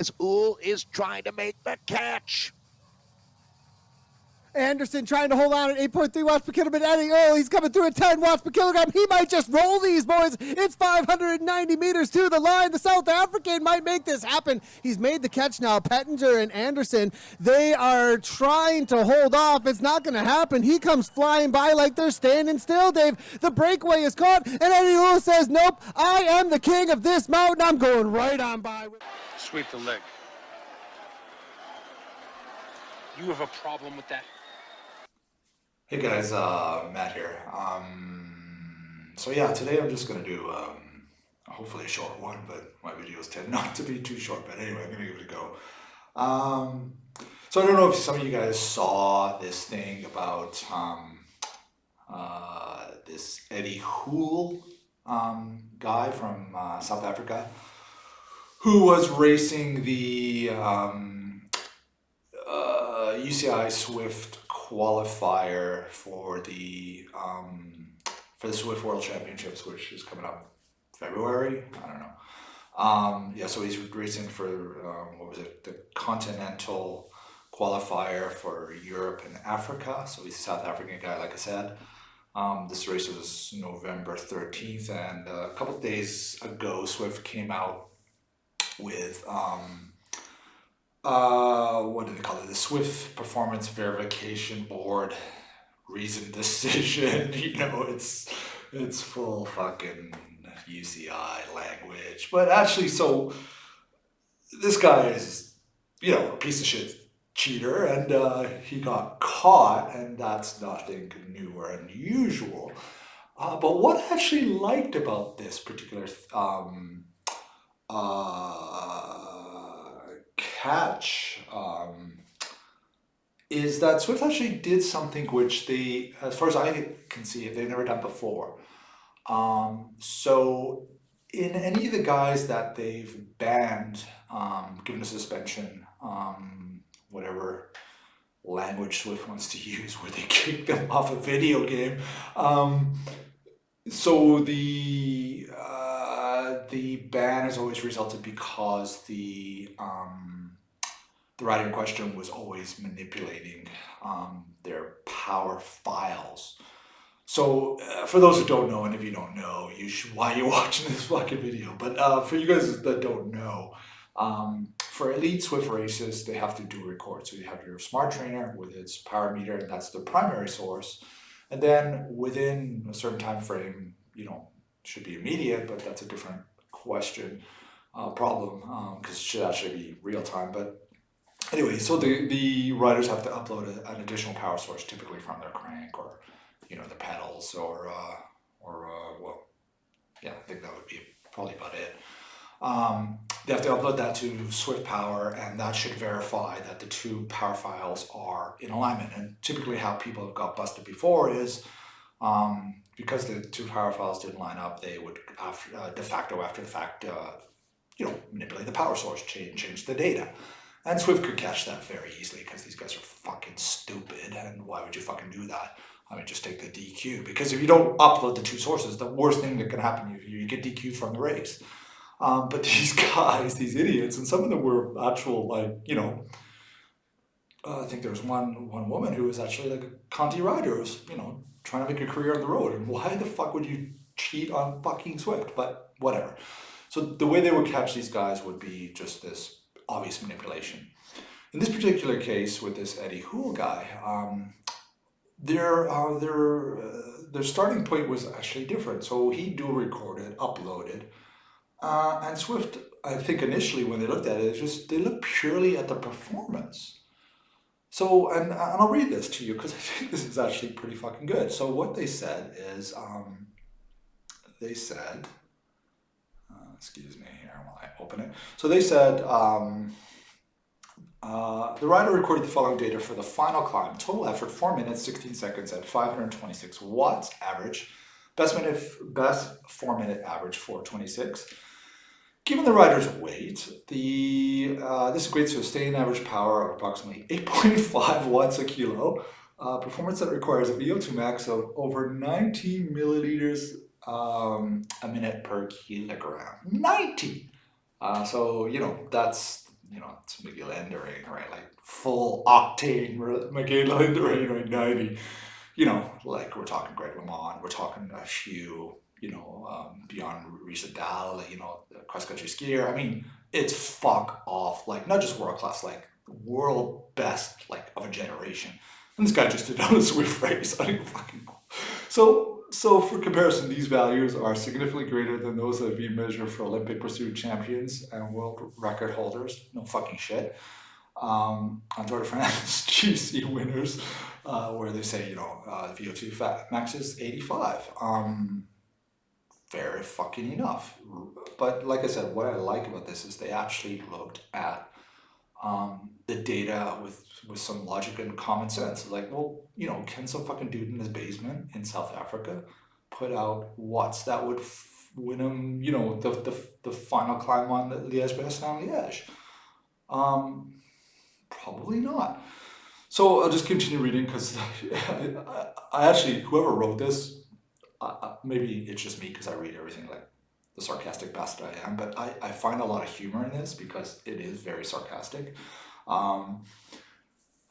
As Hoole is trying to make the catch. Anderson trying to hold on at 8.3 watts per kilogram. Eddy Hoole, he's coming through at 10 watts per kilogram. He might just roll these boys. It's 590 meters to the line. The South African might make this happen. He's made the catch now. Pettinger and Anderson, they are trying to hold off. It's not going to happen. He comes flying by like they're standing still, Dave. The breakaway is caught, and Eddy Hoole says, nope, I am the king of this mountain. I'm going right on by. Sweep the leg. You have a problem with that? Hey guys, Matt here. So yeah, today I'm just gonna do hopefully a short one, but my videos tend not to be too short. But anyway, I'm gonna give it a go. So I don't know if some of you guys saw this thing about this Eddy Hoole guy from South Africa who was racing the UCI Zwift qualifier for the Zwift World Championships, which is coming up February. I don't know. Yeah, so he's racing for what was it? The Continental Qualifier for Europe and Africa. So he's a South African guy, like I said. This race was November 13th, and a couple of days ago, Zwift came out with what do they call it? The Zwift Performance Verification Board reasoned decision. You know, it's full fucking UCI language. But actually, so this guy is, you know, a piece of shit cheater, and he got caught, and that's nothing new or unusual. But what I actually liked about this particular catch is that Zwift actually did something which they, as far as I can see, they've never done before. So in any of the guys that they've banned, given a suspension, whatever language Zwift wants to use, where they kick them off a video game, so the ban has always resulted because the rider in question was always manipulating their power files. So for those who don't know, and if you don't know, why are you watching this fucking video? But for you guys that don't know, for elite Zwift races, they have to do record. So you have your smart trainer with its power meter, and that's the primary source. And then within a certain time frame, you know, should be immediate, but that's a different problem, because it should actually be real time. But anyway, so the riders have to upload an additional power source, typically from their crank or, you know, the pedals or well, yeah, I think that would be probably about it. They have to upload that to Zwift Power, and that should verify that the two power files are in alignment. And typically how people have got busted before is because the two power files didn't line up, they would after the fact, you know, manipulate the power source, change the data. And Zwift could catch that very easily because these guys are fucking stupid. And why would you fucking do that? I mean, just take the DQ. Because if you don't upload the two sources, the worst thing that can happen, you get DQ'd from the race. But these guys, these idiots, and some of them were actual, like, you know, I think there was one woman who was actually like a Conti rider who was, you know, trying to make a career on the road. And why the fuck would you cheat on fucking Zwift? But whatever. So the way they would catch these guys would be just this obvious manipulation. In this particular case with this Eddy Hoole guy, their starting point was actually different. So he dual recorded, uploaded, and Zwift, I think initially when they looked at it, they looked purely at the performance. So, and I'll read this to you because I think this is actually pretty fucking good. So what they said is, excuse me here while I open it. So they said, the rider recorded the following data for the final climb. Total effort, 4 minutes, 16 seconds at 526 watts average. Best 4-minute average, 426. Given the rider's weight, this equates to a sustained average power of approximately 8.5 watts a kilo. Performance that requires a VO2 max of over 90 milliliters a minute per kilogram. 90! So, you know, that's it's Miguel Indurain, right? Like full octane Miguel Indurain, right? 90. Like we're talking Greg LeMond, we're talking Hugh, beyond Risadal, cross country skier. I mean, it's fuck off, like not just world class, like world best, like of a generation. And this guy just did on a Zwift race. I don't fucking know. So for comparison, these values are significantly greater than those that have been measured for Olympic pursuit champions and world record holders. No fucking shit. On Tour de France GC winners, where they say, VO2 fat max is 85. Fair fucking enough. But like I said, what I like about this is they actually looked at the data with some logic and common sense. Like, well, can some fucking dude in his basement in South Africa put out watts that would win him, the final climb on the Liège-Bastogne-Liège? Probably not. So I'll just continue reading because I actually, whoever wrote this, maybe it's just me because I read everything like the sarcastic bastard I am, but I find a lot of humor in this because it is very sarcastic.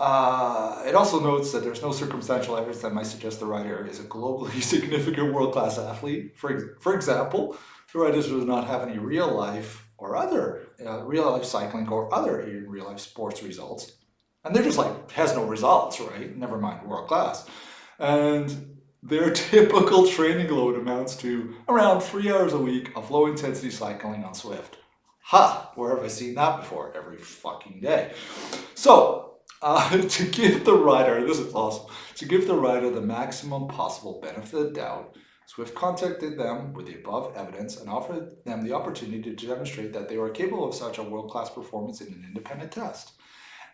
It also notes that there's no circumstantial evidence that might suggest the rider is a globally significant world-class athlete. For example, the rider does not have any real life or other real life cycling or other real life sports results. And they're just like, has no results, right? Never mind world class. And their typical training load amounts to around 3 hours a week of low intensity cycling on Zwift. Ha! Where have I seen that before? Every fucking day. So, to give the rider, this is awesome, to give the rider the maximum possible benefit of the doubt, Zwift contacted them with the above evidence and offered them the opportunity to demonstrate that they were capable of such a world-class performance in an independent test.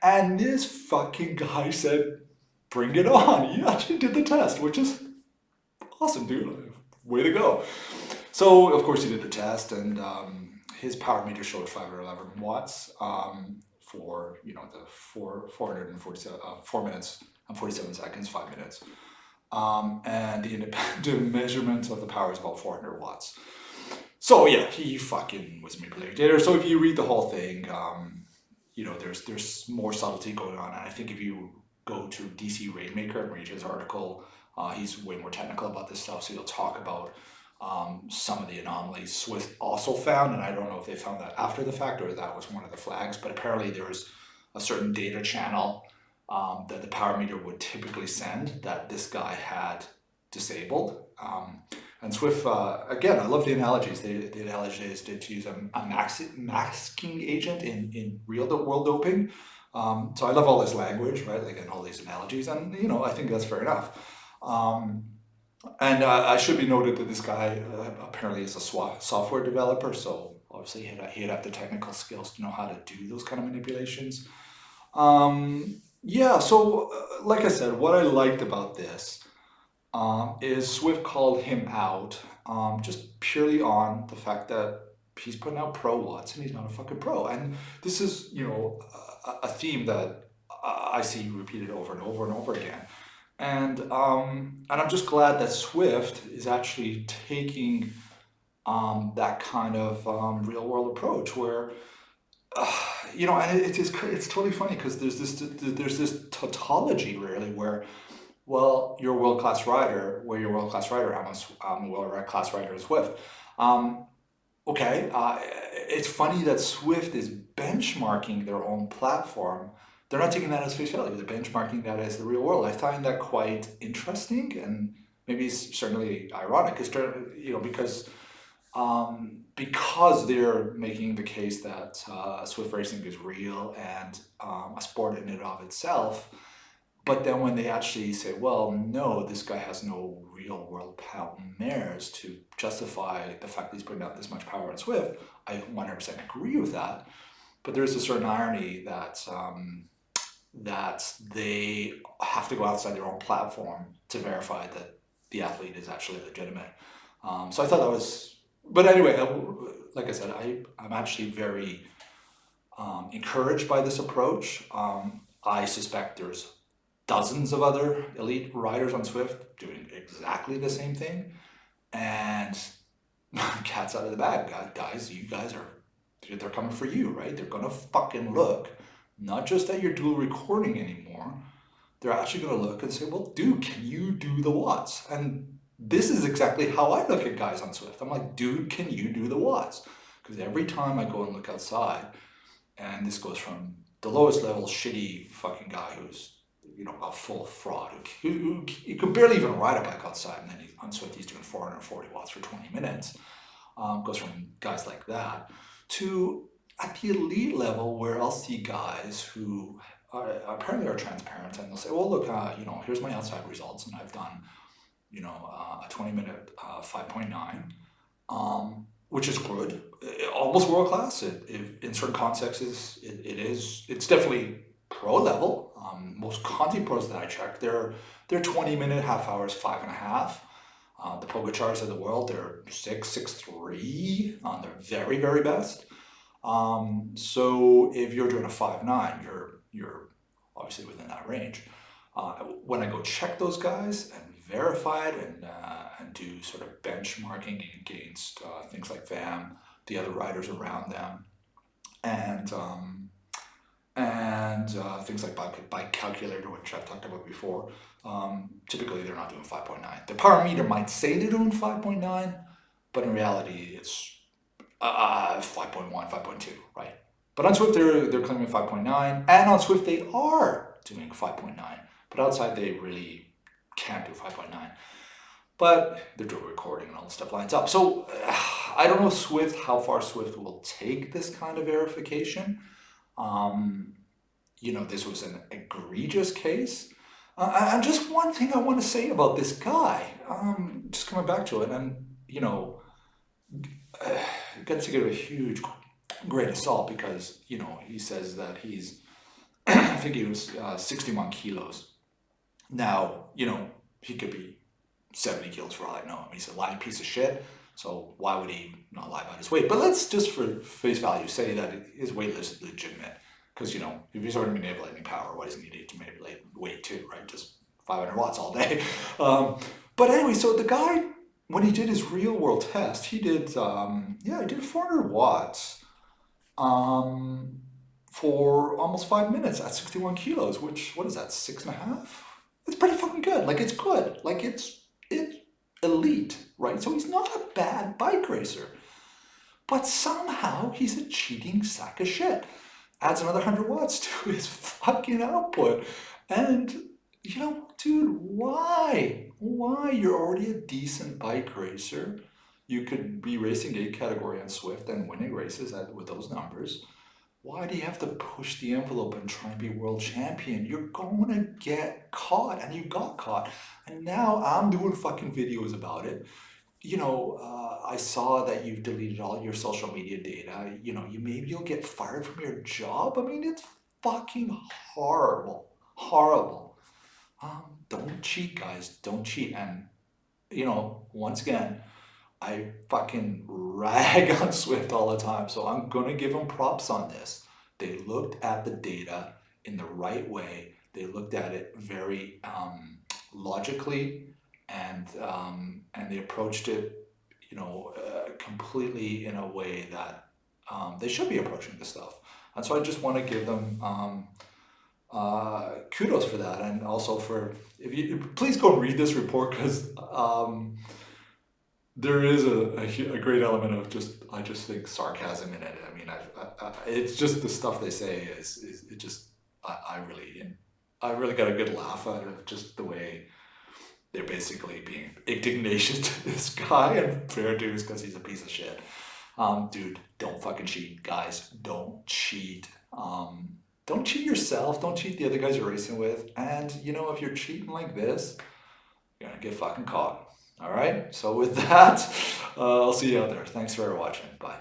And this fucking guy said, bring it on. He actually did the test, which is awesome, dude. Way to go. So, of course, he did the test, and his power meter showed 511 watts for, the 4 minutes and 47 seconds, 5 minutes. And the independent measurement of the power is about 400 watts. So, yeah, he fucking was manipulating data. So if you read the whole thing, there's more subtlety going on. And I think if you go to DC Rainmaker and read his article, he's way more technical about this stuff. So he'll talk about some of the anomalies Zwift also found. And I don't know if they found that after the fact or that was one of the flags. But apparently there was a certain data channel that the power meter would typically send that this guy had disabled. And Zwift, again, I love the analogies. The analogy is to use a masking agent in real world doping. So I love all this language, right? Like, and all these analogies. And, I think that's fair enough. And I should be noted that this guy apparently is a software developer. So obviously he'd have the technical skills to know how to do those kind of manipulations. So like I said, what I liked about this is Zwift called him out just purely on the fact that he's putting out pro watts and he's not a fucking pro. And this is, a theme that I see repeated over and over and over again. And I'm just glad that Zwift is actually taking that kind of real world approach where, and it's totally funny because there's this tautology really where, well, you're a world-class rider. Well, you're a world-class rider. I'm a world-class rider as Zwift. Okay. It's funny that Zwift is benchmarking their own platform. They're not taking that as face value. They're benchmarking that as the real world. I find that quite interesting and maybe certainly ironic, because they're making the case that Zwift racing is real and a sport in and of itself. But then when they actually say, well, no, this guy has no real world power mares to justify the fact that he's putting out this much power in Zwift, I 100% agree with that. But there's a certain irony that they have to go outside their own platform to verify that the athlete is actually legitimate. So I thought that was, but anyway, like I said, I'm actually very encouraged by this approach. I suspect there's dozens of other elite riders on Zwift doing exactly the same thing. And cat's out of the bag, guys. You guys are they're coming for you, right? They're gonna fucking look, not just at your dual recording anymore. They're actually gonna look and say, well, dude, can you do the watts? And this is exactly how I look at guys on Zwift. I'm like, dude, can you do the watts? Because every time I go and look outside, and this goes from the lowest level shitty fucking guy who's, you know, a full fraud, who could barely even ride a bike outside, and then on Zwift he's doing 440 watts for 20 minutes. Goes from guys like that to at the elite level where I'll see guys who apparently are transparent, and they'll say, well, look, you know, here's my outside results, and I've done, you know, a 20-minute 5.9, which is good, almost world class. In certain contexts, it's definitely pro level. Most Conti pros that I checked, they're 20-minute half hours, 5.5. The Pogachars of the world, they're 6.3 on their very, very best. So if you're doing a 5.9, you're obviously within that range. When I go check those guys and verify it and do sort of benchmarking against things like VAM, the other riders around them, and things like bike calculator, which I've talked about before, typically they're not doing 5.9. The power meter might say they're doing 5.9, but in reality it's 5.1, 5.2, right? But on Zwift they're claiming 5.9, and on Zwift they are doing 5.9, but outside they really can't do 5.9. But they're doing recording and all the stuff lines up. So I don't know how far Zwift will take this kind of verification. You know, this was an egregious case. And just one thing I want to say about this guy, just coming back to it, and, you know, got to give a huge grain of salt because, you know, he says that he's, I think he was 61 kilos. Now, you know, he could be 70 kilos for all I know. I mean, he's a lying piece of shit. So why would he not lie about his weight? But let's just for face value say that his weight is legitimate. Because, you know, if he's already manipulating power, why doesn't he need to manipulate weight too, right? Just 500 watts all day. But anyway, so the guy, when he did his real world test, he did, he did 400 watts for almost 5 minutes at 61 kilos, which, what is that, 6.5? It's pretty fucking good. Like, it's good. Like, it's elite, right? So he's not a bad bike racer. But somehow he's a cheating sack of shit. Adds another 100 watts to his fucking output. And, you know, dude, why? Why? You're already a decent bike racer. You could be racing A category on Zwift and winning races with those numbers. Why do you have to push the envelope and try and be world champion? You're going to get caught, and you got caught. And now I'm doing fucking videos about it. You know, I saw that you've deleted all your social media data. You know, maybe you'll get fired from your job. I mean, it's fucking horrible. Horrible. Don't cheat, guys. Don't cheat. And, you know, once again, I fucking rag on Zwift all the time. So I'm going to give them props on this. They looked at the data in the right way. They looked at it very logically. And they approached it, you know, completely in a way that they should be approaching this stuff. And so I just want to give them kudos for that, and also for please go read this report because there is a great element of I just think sarcasm in it. I mean, it's just the stuff they say is it just I really got a good laugh out of just the way. They're basically being indignation to this guy, and fair dues because he's a piece of shit. Dude, don't fucking cheat, guys. Don't cheat. Don't cheat yourself. Don't cheat the other guys you're racing with. And, you know, if you're cheating like this, you're going to get fucking caught. All right? So with that, I'll see you out there. Thanks for watching. Bye.